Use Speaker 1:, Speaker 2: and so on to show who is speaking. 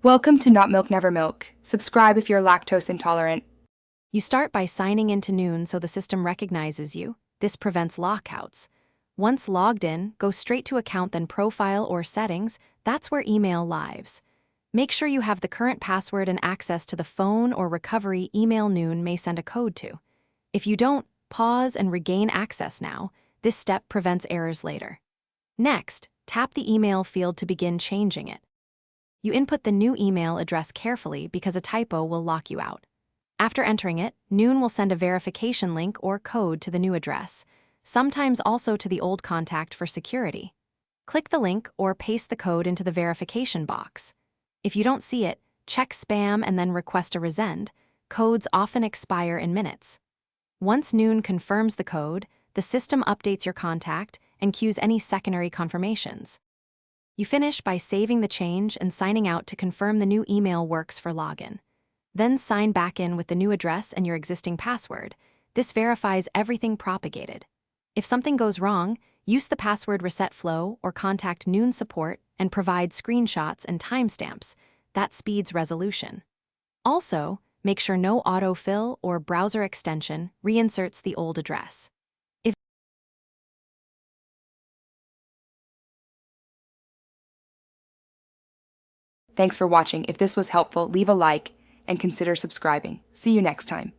Speaker 1: Welcome to Not Milk Never Milk. Subscribe if you're lactose intolerant.
Speaker 2: You start by signing into Noon so the system recognizes you. This prevents lockouts. Once logged in, go straight to account, then profile or settings. That's where email lives. Make sure you have the current password and access to the phone or recovery email Noon may send a code to. If you don't, pause and regain access now. This step prevents errors later. Next, tap the email field to begin changing it. You input the new email address carefully because a typo will lock you out. After entering it, Noon will send a verification link or code to the new address, sometimes also to the old contact for security. Click the link or paste the code into the verification box. If you don't see it, check spam and then request a resend. Codes often expire in minutes. Once Noon confirms the code, the system updates your contact and queues any secondary confirmations. You finish by saving the change and signing out to confirm the new email works for login. Then sign back in with the new address and your existing password. This verifies everything propagated. If something goes wrong, use the password reset flow or contact Noon support and provide screenshots and timestamps. That speeds resolution. Also, make sure no autofill or browser extension reinserts the old address.
Speaker 1: Thanks for watching. If this was helpful, leave a like and consider subscribing. See you next time.